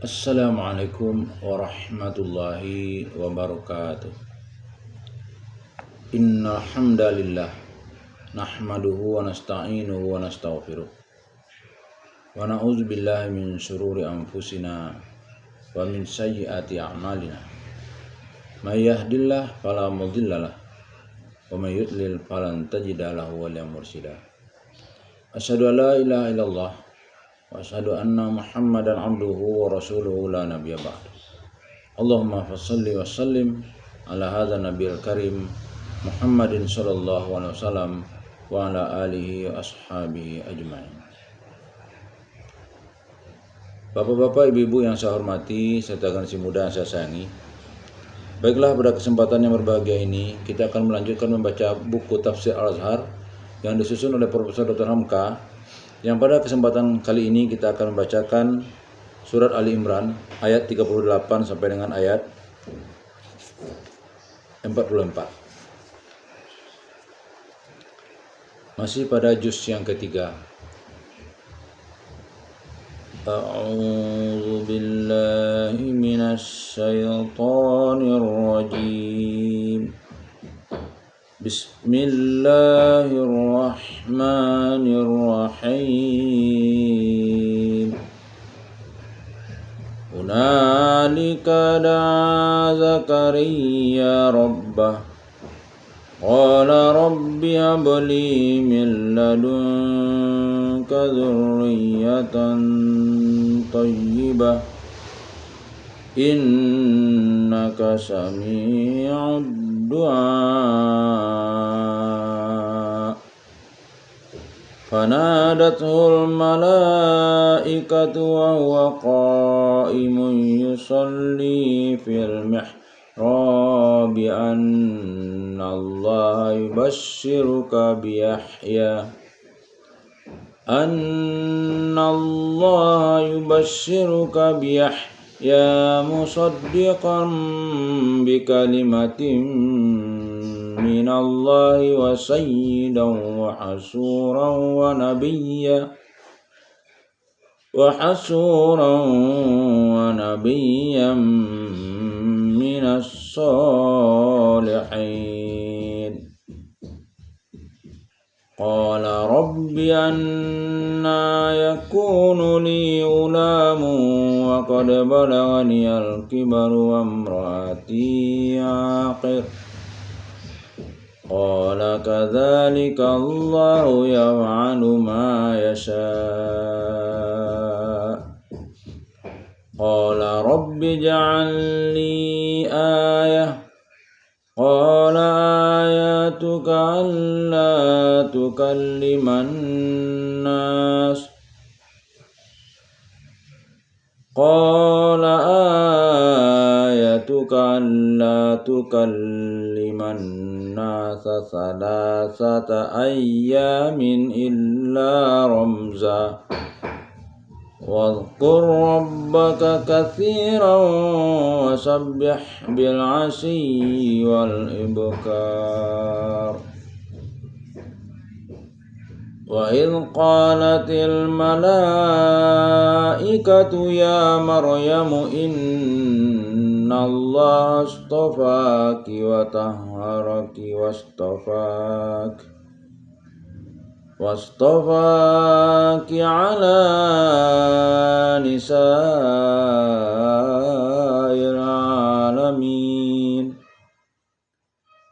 Assalamualaikum warahmatullahi wabarakatuh. Innal hamdalillah nahmaduhu wa nasta'inuhu wa nastaghfiruh. Wa na'udzu billahi min syururi anfusina wa min sayyiati a'malina. May yahdihillahu fala mudhillalah wa may yudlil falan tajida lahu waliyyan mursyida. Asyhadu an la ilaha illallah wa asyhadu anna Muhammadan abduhu wa rasuluhu la nabiyya ba'd. Allahumma fassalli wa sallim ala hadza nabiyil karim Muhammadin sallallahu alaihi wasallam wa ala alihi wa ashabihi ajmain. Bapak-bapak, ibu-ibu yang saya hormati serta generasi muda yang saya sayangi, baiklah, pada kesempatan yang berbahagia ini kita akan melanjutkan membaca buku Tafsir Al-Azhar yang disusun oleh Profesor Dr. Hamka. Yang pada kesempatan kali ini kita akan membacakan surat Ali Imran ayat 38 sampai dengan ayat 44. Masih pada juz yang ketiga. A'udzu billahi minasy syaithanir rajim. Bismillahirrahmanirrahim. Hunalika da'a Zakariya rabbah qala rabbi hab li min ladunka dzurriyyatan thayyibah innaka sami'ud du'a. Fanadathul malaikatu wa huwa qa'imun yusalli fil mihrabi anna Allah yubashshiruka bi Yahya ya musaddiqan bi kalimatin minallahi wa sayyidan wa hasuran wa nabiyyan minas solihin. Qala rabbi anna yakunu li ghulamun wa qad balaghani al-kibaru wa imraati aqir. Qala kadzalika Allahu yaf'alu ma yasha'. Qala rabbi ij'al li ayah. Qala ayatuka alla tukalliman nas. Qala ayatuka alla tukalliman nasa salasata ayyamin illa ramza. Wadhkur rabbaka katsiran wasabbih bil 'ashyi wal ibkar. Wa idh qalatil malaikatu ya Maryamu innallaha astafaki wa tahharaki wastafaki ala nisa'il alamin.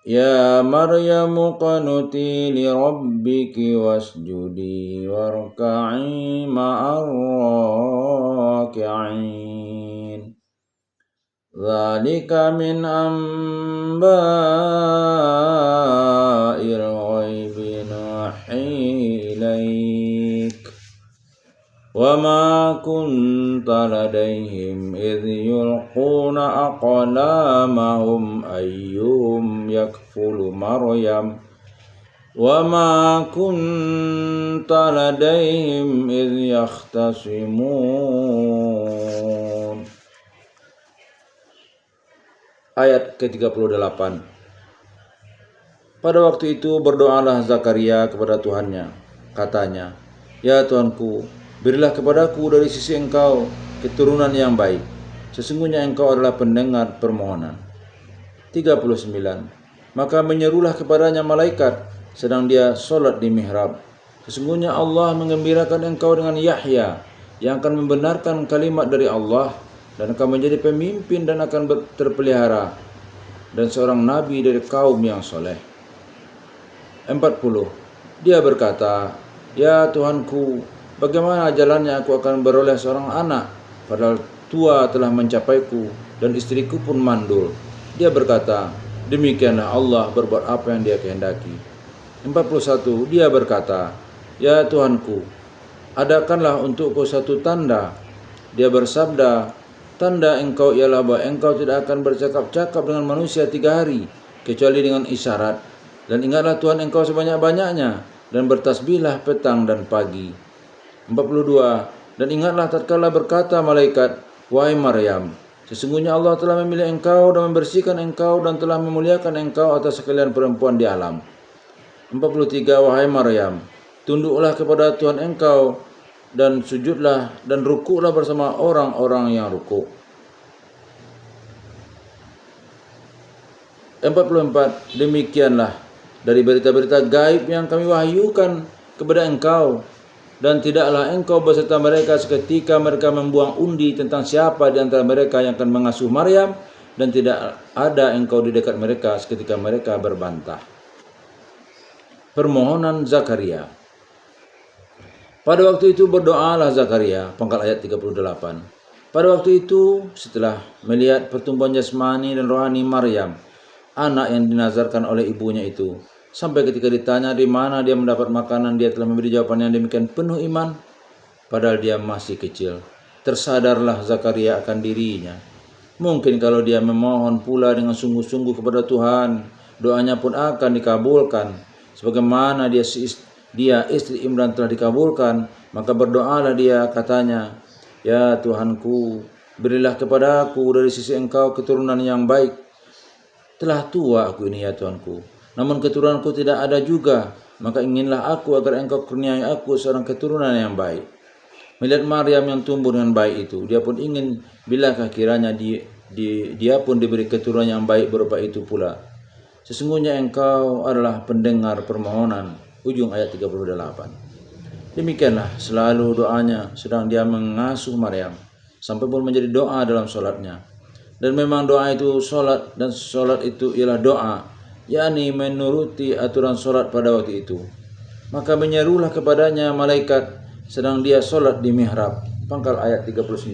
Ya Maryamu qanuti li rabbiki wasjudi warka'i ma'ar raki'in. Dzalika min amba'il ghaibi nuhi ilaik. Wa ma kunta ladaihim idh yulquna aqlamahum ayyuhum yakfulu Maryam. Wa ma kunta ladaihim idh yakhtasimun. Ayat ke-38. Pada waktu itu berdoalah Zakaria kepada Tuhannya. Katanya, ya Tuanku, berilah kepadaku dari sisi Engkau keturunan yang baik. Sesungguhnya engkau adalah pendengar permohonan. 39. Maka menyerulah kepadanya malaikat sedang dia solat di mihrab. Sesungguhnya Allah menggembirakan engkau dengan Yahya yang akan membenarkan kalimat dari Allah dan akan menjadi pemimpin dan akan terpelihara dan seorang nabi dari kaum yang soleh. 40. Dia berkata, ya Tuhanku, bagaimana jalannya aku akan beroleh seorang anak, padahal tua telah mencapaiku dan istriku pun mandul. Dia berkata, demikianlah Allah berbuat apa yang dia kehendaki. 41. Dia berkata, ya Tuhanku, adakanlah untukku satu tanda. Dia bersabda, tanda engkau ialah bahwa engkau tidak akan bercakap-cakap dengan manusia 3 hari, kecuali dengan isyarat. Dan ingatlah Tuhan engkau sebanyak-banyaknya, dan bertasbihlah petang dan pagi. 42. Dan ingatlah tatkala berkata malaikat, wahai Maryam, sesungguhnya Allah telah memilih engkau dan membersihkan engkau dan telah memuliakan engkau atas sekalian perempuan di alam. 43. Wahai Maryam, tunduklah kepada Tuhan engkau dan sujudlah dan rukuklah bersama orang-orang yang rukuk. 44. Demikianlah dari berita-berita gaib yang kami wahyukan kepada engkau, dan tidaklah engkau beserta mereka seketika mereka membuang undi tentang siapa di antara mereka yang akan mengasuh Maryam, dan tidak ada engkau di dekat mereka seketika mereka berbantah. Permohonan Zakaria. Pada waktu itu berdoalah Zakaria, pangkal ayat 38. Pada waktu itu setelah melihat pertumbuhan jasmani dan rohani Maryam, anak yang dinazarkan oleh ibunya itu, sampai ketika ditanya di mana dia mendapat makanan, dia telah memberi jawaban yang demikian penuh iman, padahal dia masih kecil. Tersadarlah Zakaria akan dirinya. Mungkin kalau dia memohon pula dengan sungguh-sungguh kepada Tuhan, doanya pun akan dikabulkan. Sebagaimana dia istri Imran telah dikabulkan, maka berdoalah dia, katanya, ya Tuhanku, berilah kepadaku dari sisi engkau keturunan yang baik. Telah tua aku ini ya Tuanku, namun keturunanku tidak ada juga, maka inginlah aku agar engkau kurniai aku seorang keturunan yang baik. Melihat Maryam yang tumbuh dengan baik itu, dia pun ingin bilakah kiranya dia pun diberi keturunan yang baik berupa itu pula. Sesungguhnya engkau adalah pendengar permohonan. Ujung ayat 38. Demikianlah selalu doanya sedang dia mengasuh Maryam, sampai pun menjadi doa dalam sholatnya. Dan memang doa itu sholat, dan sholat itu ialah doa, yakni menuruti aturan sholat pada waktu itu. Maka menyerulah kepadanya malaikat sedang dia sholat di mihrab, pangkal ayat 39.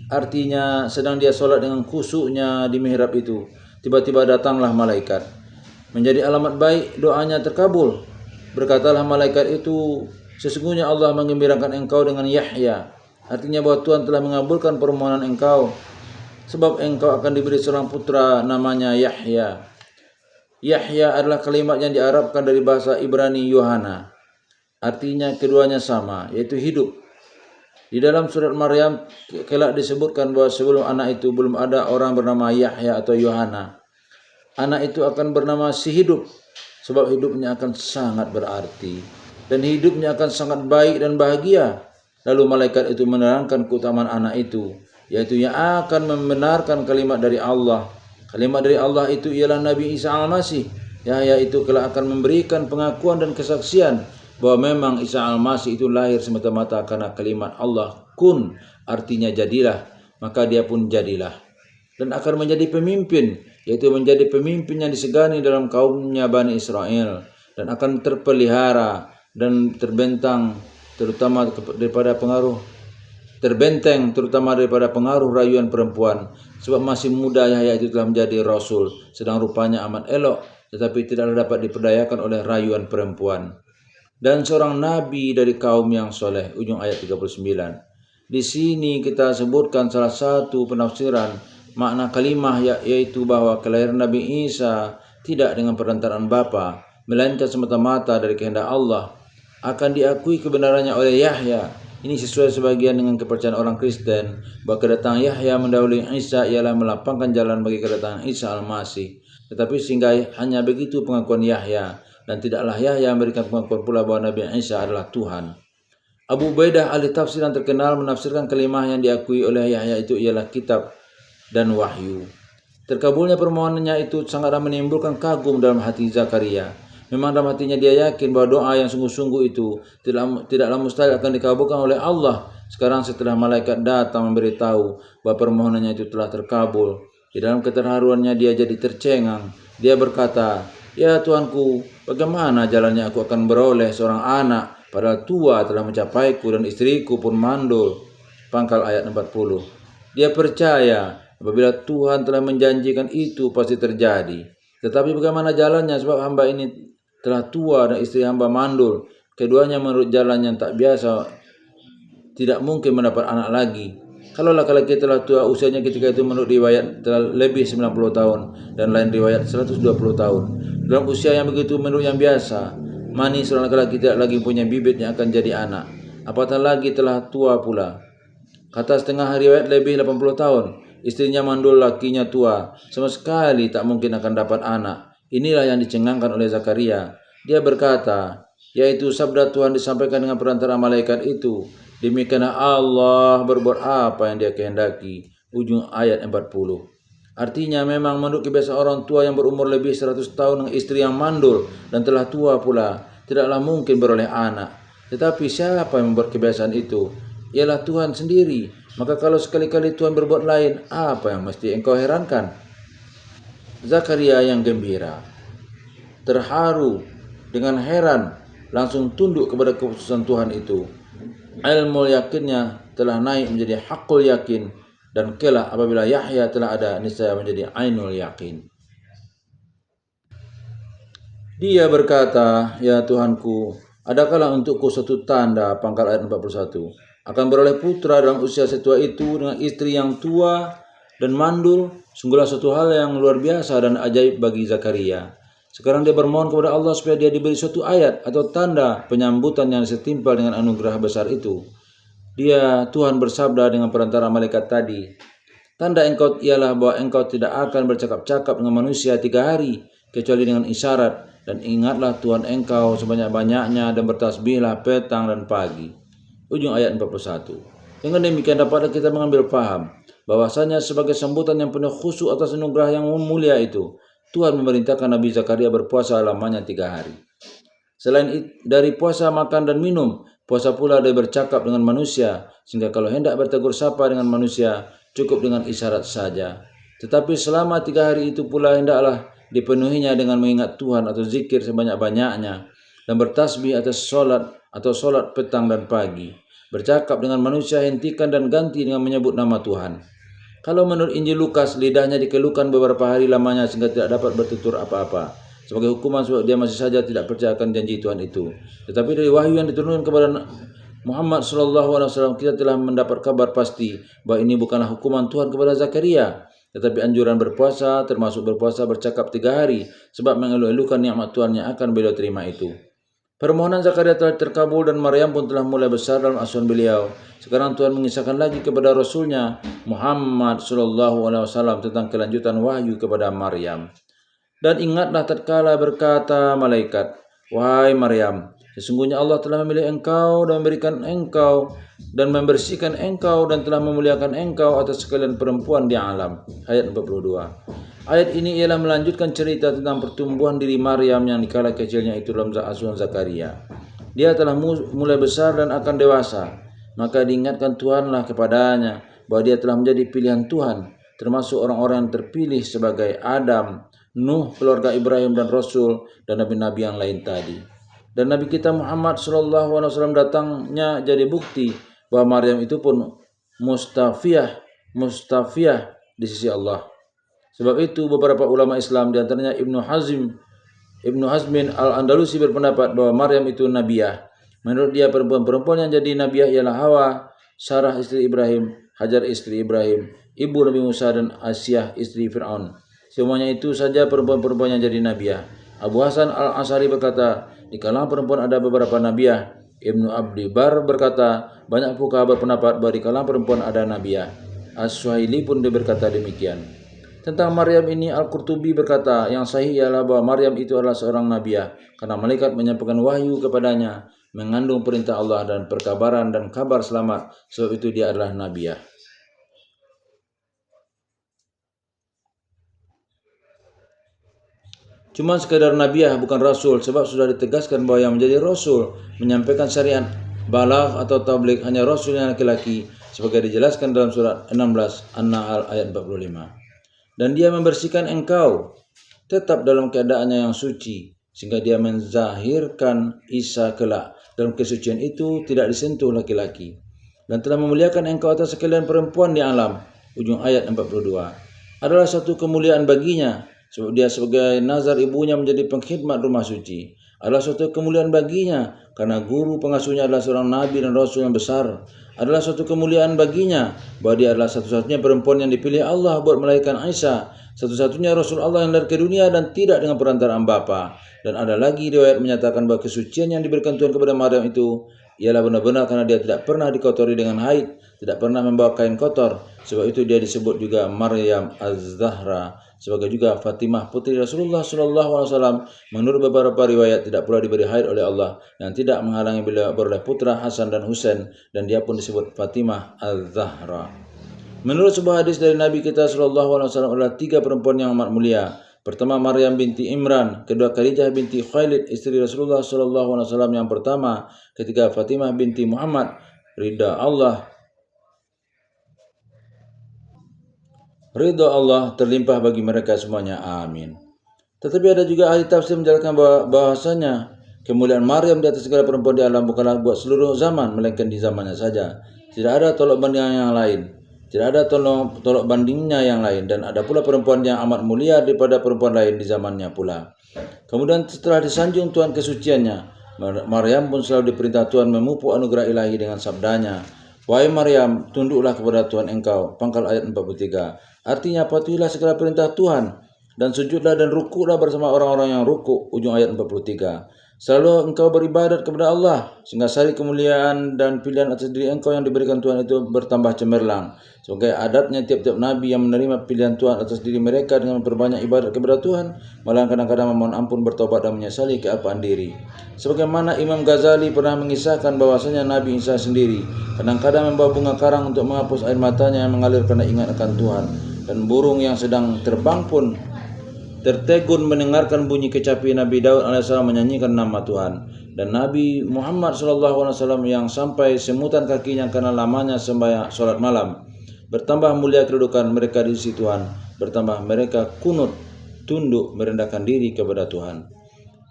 Artinya sedang dia sholat dengan khusyuknya di mihrab itu, tiba-tiba datanglah malaikat. Menjadi alamat baik doanya terkabul. Berkatalah malaikat itu, sesungguhnya Allah menggembirakan engkau dengan Yahya. Artinya bahwa Tuhan telah mengabulkan permohonan engkau, sebab engkau akan diberi seorang putra namanya Yahya. Yahya adalah kalimat yang diarabkan dari bahasa Ibrani Yohana. Artinya keduanya sama, yaitu hidup. Di dalam surat Maryam kelak disebutkan bahwa sebelum anak itu belum ada orang bernama Yahya atau Yohana. Anak itu akan bernama si hidup, sebab hidupnya akan sangat berarti dan hidupnya akan sangat baik dan bahagia. Lalu malaikat itu menerangkan keutamaan anak itu, yaitu yang akan membenarkan kalimat dari Allah. Kalimat dari Allah itu ialah Nabi Isa Al-Masih. Yahya itu kelak akan memberikan pengakuan dan kesaksian bahwa memang Isa Al-Masih itu lahir semata-mata karena kalimat Allah kun, artinya jadilah, maka dia pun jadilah. Dan akan menjadi pemimpin, yaitu menjadi pemimpin yang disegani dalam kaumnya Bani Israel, dan akan terpelihara dan terbentang terutama daripada pengaruh rayuan perempuan, sebab masih muda Yahya itu telah menjadi rasul, sedang rupanya amat elok, tetapi tidaklah dapat diperdayakan oleh rayuan perempuan, dan seorang nabi dari kaum yang soleh. Ujung ayat 39. Di sini kita sebutkan salah satu penafsiran makna kalimah, yaitu bahwa kelahiran Nabi Isa tidak dengan perantaraan bapa, melainkan semata-mata dari kehendak Allah. Akan diakui kebenarannya oleh Yahya. Ini sesuai sebagian dengan kepercayaan orang Kristen bahwa kedatangan Yahya mendahului Isa ialah melapangkan jalan bagi kedatangan Isa Al-Masih. Tetapi sehingga hanya begitu pengakuan Yahya, dan tidaklah Yahya memberikan pengakuan pula bahwa Nabi Isa adalah Tuhan. Abu Ubaidah ahli tafsir yang terkenal menafsirkan kalimah yang diakui oleh Yahya itu ialah kitab dan wahyu. Terkabulnya permohonannya itu sangatlah menimbulkan kagum dalam hati Zakaria. Memang dalam hatinya dia yakin bahwa doa yang sungguh-sungguh itu tidaklah mustahil akan dikabulkan oleh Allah. Sekarang setelah malaikat datang memberitahu bahwa permohonannya itu telah terkabul, di dalam keterharuannya dia jadi tercengang. Dia berkata, "Ya Tuanku, bagaimana jalannya aku akan beroleh seorang anak, padahal tua telah mencapaiku dan istriku pun mandul." Pangkal ayat 40. Dia percaya apabila Tuhan telah menjanjikan itu pasti terjadi. Tetapi bagaimana jalannya, sebab hamba ini telah tua dan istri hamba mandul. Keduanya menurut jalan yang tak biasa tidak mungkin mendapat anak lagi. Kalau laki-laki telah tua usianya ketika itu menurut riwayat telah lebih 90 tahun dan lain riwayat 120 tahun. Dalam usia yang begitu menurut yang biasa, mani seorang laki-laki tidak lagi punya bibit yang akan jadi anak. Apatah lagi telah tua pula. Kata setengah riwayat lebih 80 tahun. Istrinya mandul, lakinya tua. Sama sekali tak mungkin akan dapat anak. Inilah yang dicengangkan oleh Zakaria. Dia berkata, yaitu sabda Tuhan disampaikan dengan perantara malaikat itu. Demikianlah Allah berbuat apa yang dia kehendaki. Ujung ayat 40. Artinya memang menurut kebiasaan orang tua yang berumur lebih 100 tahun dengan istri yang mandul dan telah tua pula, tidaklah mungkin beroleh anak. Tetapi siapa yang membuat kebiasaan itu? Ialah Tuhan sendiri. Maka kalau sekali-kali Tuhan berbuat lain, apa yang mesti engkau herankan? Zakaria yang gembira, terharu, dengan heran, langsung tunduk kepada keputusan Tuhan itu. Ilmu yakinnya telah naik menjadi hakul yakin, dan kelak apabila Yahya telah ada, niscaya menjadi ainul yakin. Dia berkata, "Ya Tuhanku, adakala untukku suatu tanda," pangkal ayat 41, "akan beroleh putra dalam usia setua itu dengan istri yang tua dan mandul, sungguhlah suatu hal yang luar biasa dan ajaib bagi Zakaria." Sekarang dia bermohon kepada Allah supaya dia diberi suatu ayat atau tanda penyambutan yang setimpal dengan anugerah besar itu. Tuhan bersabda dengan perantara malaikat tadi, "Tanda engkau ialah bahwa engkau tidak akan bercakap-cakap dengan manusia 3 hari, kecuali dengan isyarat. Dan ingatlah Tuhan engkau sebanyak-banyaknya dan bertasbihlah petang dan pagi." Ujung ayat 41. Dengan demikian dapatlah kita mengambil paham bahwasanya sebagai sambutan yang penuh khusyuk atas anugerah yang mulia itu, Tuhan memerintahkan Nabi Zakaria berpuasa lamanya 3 hari. Selain dari puasa makan dan minum, puasa pula dia bercakap dengan manusia, sehingga kalau hendak bertegur sapa dengan manusia, cukup dengan isyarat saja. Tetapi selama 3 hari itu pula hendaklah dipenuhinya dengan mengingat Tuhan atau zikir sebanyak-banyaknya, dan bertasbih atas solat petang dan pagi. Bercakap dengan manusia hentikan dan ganti dengan menyebut nama Tuhan. Kalau menurut Injil Lukas, lidahnya dikeluhkan beberapa hari lamanya sehingga tidak dapat bertutur apa-apa, sebagai hukuman sebab dia masih saja tidak percaya akan janji Tuhan itu. Tetapi dari wahyu yang diturunkan kepada Muhammad SAW, kita telah mendapat kabar pasti bahwa ini bukanlah hukuman Tuhan kepada Zakaria, tetapi anjuran berpuasa, termasuk berpuasa bercakap 3 hari, sebab mengeluh-elukan nikmat Tuhan yang akan beliau terima itu. Permohonan Zakaria telah terkabul dan Maryam pun telah mulai besar dalam asuhan beliau. Sekarang Tuhan mengisahkan lagi kepada Rasulnya Muhammad SAW tentang kelanjutan wahyu kepada Maryam. Dan ingatlah tatkala berkata malaikat, "Wahai Maryam, sesungguhnya Allah telah memilih engkau dan memberikan engkau dan membersihkan engkau dan telah memuliakan engkau atas sekalian perempuan di alam." Ayat 42. Ayat ini ialah melanjutkan cerita tentang pertumbuhan diri Maryam yang dikala kecilnya itu dalam asuhan Zakaria. Dia telah mulai besar dan akan dewasa. Maka diingatkan Tuhanlah kepadanya bahwa dia telah menjadi pilihan Tuhan, termasuk orang-orang yang terpilih sebagai Adam, Nuh, keluarga Ibrahim dan Rasul, dan nabi-nabi yang lain tadi. Dan Nabi kita Muhammad SAW datangnya jadi bukti bahwa Maryam itu pun mustafiyah di sisi Allah. Sebab itu beberapa ulama Islam, di antaranya Ibnu Hazmin Al-Andalusi berpendapat bahwa Maryam itu nabiah. Menurut dia perempuan yang jadi nabiah ialah Hawa, Sarah istri Ibrahim, Hajar istri Ibrahim, ibu Nabi Musa, dan Asyah istri Fir'aun. Semuanya itu saja perempuan-perempuan yang jadi nabiah. Abu Hasan Al-Asari berkata, di kalangan perempuan ada beberapa nabiah. Ibnu Abdi Bar berkata, banyak fuqaha berpendapat bahwa di kalangan perempuan ada nabiah. As-Suhaili pun berkata demikian. Tentang Maryam ini Al-Qurtubi berkata, yang sahih ialah bahwa Maryam itu adalah seorang nabiah, karena malaikat menyampaikan wahyu kepadanya mengandung perintah Allah dan perkabaran dan kabar selamat, sebab itu dia adalah nabiah. Cuma sekadar nabiah, bukan rasul, sebab sudah ditegaskan bahwa yang menjadi rasul menyampaikan syariat balagh atau tabligh hanya rasul yang laki-laki, sebagai dijelaskan dalam surat 16 An-Nahl ayat 45. Dan dia membersihkan engkau tetap dalam keadaannya yang suci, sehingga dia menzahirkan Isa kelak dalam kesucian itu tidak disentuh laki-laki, dan telah memuliakan engkau atas sekalian perempuan di alam. Ujung ayat 42. Adalah satu kemuliaan baginya, sebab dia sebagai nazar ibunya menjadi pengkhidmat rumah suci. Adalah suatu kemuliaan baginya karena guru pengasuhnya adalah seorang nabi dan rasul yang besar. Adalah suatu kemuliaan baginya bahwa dia adalah satu-satunya perempuan yang dipilih Allah buat melahirkan Aisyah, satu-satunya Rasul Allah yang lahir ke dunia dan tidak dengan perantaraan bapa. Dan ada lagi riwayat menyatakan bahwa kesucian yang diberikan Tuhan kepada Maryam itu ialah benar-benar karena dia tidak pernah dikotori dengan haid, tidak pernah membawa kain kotor. Sebab itu dia disebut juga Maryam Az-Zahra, sebagai juga Fatimah putri Rasulullah SAW. Menurut beberapa riwayat tidak pula diberi haid oleh Allah, yang tidak menghalangi beliau beroleh putra Hasan dan Husain, dan dia pun disebut Fatimah Az-Zahra. Menurut sebuah hadis dari Nabi kita SAW adalah 3 perempuan yang amat mulia. Pertama Maryam binti Imran, kedua Khadijah binti Khailid istri Rasulullah SAW yang pertama, ketiga Fatimah binti Muhammad. Ridha Allah terlimpah bagi mereka semuanya. Amin. Tetapi ada juga ahli tafsir menjelaskan bahwasanya kemuliaan Maryam di atas segala perempuan di alam bukanlah buat seluruh zaman, melainkan di zamannya saja. Tidak ada tolak banding yang lain. Tidak ada tolak bandingnya yang lain, dan ada pula perempuan yang amat mulia daripada perempuan lain di zamannya pula. Kemudian setelah disanjung Tuhan kesuciannya, Maryam pun selalu diperintah Tuhan memupuk anugerah ilahi dengan sabdanya, "Wahai Maryam, tunduklah kepada Tuhan engkau." Pangkal ayat 43. Artinya patuhilah segala perintah Tuhan dan sujudlah dan rukuklah bersama orang-orang yang rukuk. Ujung ayat 43. Selalu engkau beribadat kepada Allah, sehingga sari kemuliaan dan pilihan atas diri engkau yang diberikan Tuhan itu bertambah cemerlang. Sebagai adatnya tiap-tiap nabi yang menerima pilihan Tuhan atas diri mereka dengan memperbanyak ibadat kepada Tuhan, malah kadang-kadang memohon ampun, bertobat dan menyesali kealpaan diri. Sebagaimana Imam Ghazali pernah mengisahkan bahwasanya Nabi Isa sendiri kadang-kadang membawa bunga karang untuk menghapus air matanya yang mengalir karena ingat akan Tuhan, dan burung yang sedang terbang pun tertegun mendengarkan bunyi kecapi Nabi Daud AS menyanyikan nama Tuhan. Dan Nabi Muhammad SAW yang sampai semutan kakinya karena lamanya sembahyang sholat malam. Bertambah mulia kedudukan mereka di sisi Tuhan, bertambah mereka kunut, tunduk, merendahkan diri kepada Tuhan.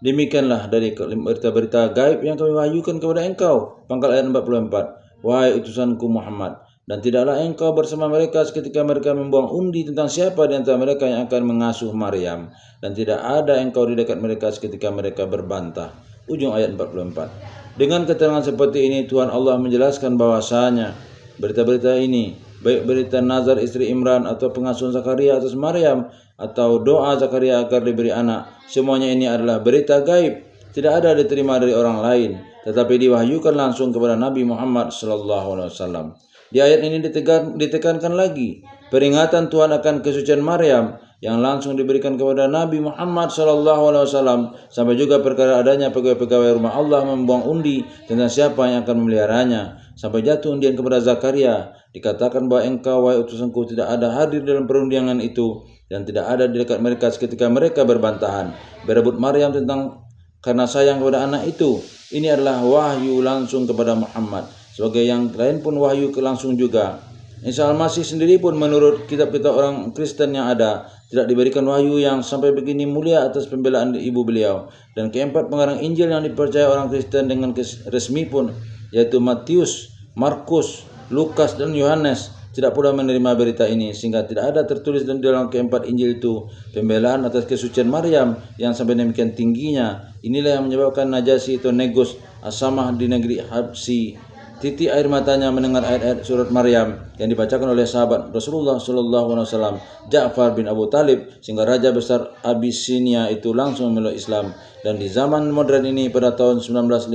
Demikianlah dari berita-berita gaib yang kami wahyukan kepada engkau. Pangkal ayat 44. Wahai utusanku Muhammad, dan tidaklah engkau bersama mereka seketika mereka membuang undi tentang siapa di antara mereka yang akan mengasuh Maryam, dan tidak ada engkau di dekat mereka seketika mereka berbantah. Ujung ayat 44. Dengan keterangan seperti ini Tuhan Allah menjelaskan bahwasanya berita-berita ini, baik berita nazar istri Imran atau pengasuhan Zakaria atas Maryam, atau doa Zakaria agar diberi anak, semuanya ini adalah berita gaib, tidak ada diterima dari orang lain, tetapi diwahyukan langsung kepada Nabi Muhammad SAW. Di ayat ini ditekankan lagi peringatan Tuhan akan kesucian Maryam yang langsung diberikan kepada Nabi Muhammad SAW, sampai juga perkara adanya pegawai-pegawai rumah Allah membuang undi tentang siapa yang akan memeliharanya, sampai jatuh undian kepada Zakaria. Dikatakan bahwa engkau, wahai utusanku, tidak ada hadir dalam perundingan itu, dan tidak ada di dekat mereka ketika mereka berbantahan berebut Maryam karena sayang kepada anak itu. Ini adalah wahyu langsung kepada Muhammad. Sebagai yang lain pun wahyu langsung juga. Isa Al-Masih sendiri pun menurut kitab-kitab orang Kristen yang ada tidak diberikan wahyu yang sampai begini mulia atas pembelaan ibu beliau. Dan keempat pengarang Injil yang dipercaya orang Kristen dengan resmi pun, yaitu Matius, Markus, Lukas, dan Yohanes, tidak pula menerima berita ini, sehingga tidak ada tertulis dalam keempat Injil itu pembelaan atas kesucian Maryam yang sampai demikian tingginya. Inilah yang menyebabkan Najasyi atau Negus Asamah di negeri Habsi titik air matanya mendengar ayat-ayat surat Maryam yang dibacakan oleh sahabat Rasulullah SAW, Ja'far bin Abu Talib, sehingga Raja Besar Abyssinia itu langsung memeluk Islam. Dan di zaman modern ini pada tahun 1951,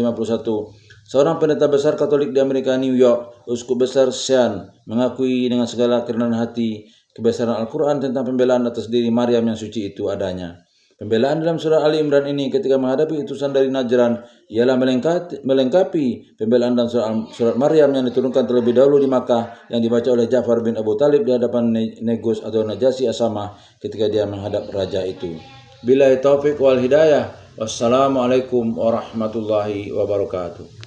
seorang pendeta besar Katolik di Amerika New York, Uskup Besar Sean, mengakui dengan segala kerendahan hati kebesaran Al-Quran tentang pembelaan atas diri Maryam yang suci itu adanya. Pembelaan dalam surah Ali Imran ini ketika menghadapi utusan dari Najran ialah melengkapi pembelaan dalam surat Maryam yang diturunkan terlebih dahulu di Makkah yang dibaca oleh Ja'far bin Abu Talib di hadapan Negus atau Najasyi Asama ketika dia menghadap raja itu. Billahi taufiq wal hidayah. Wassalamualaikum warahmatullahi wabarakatuh.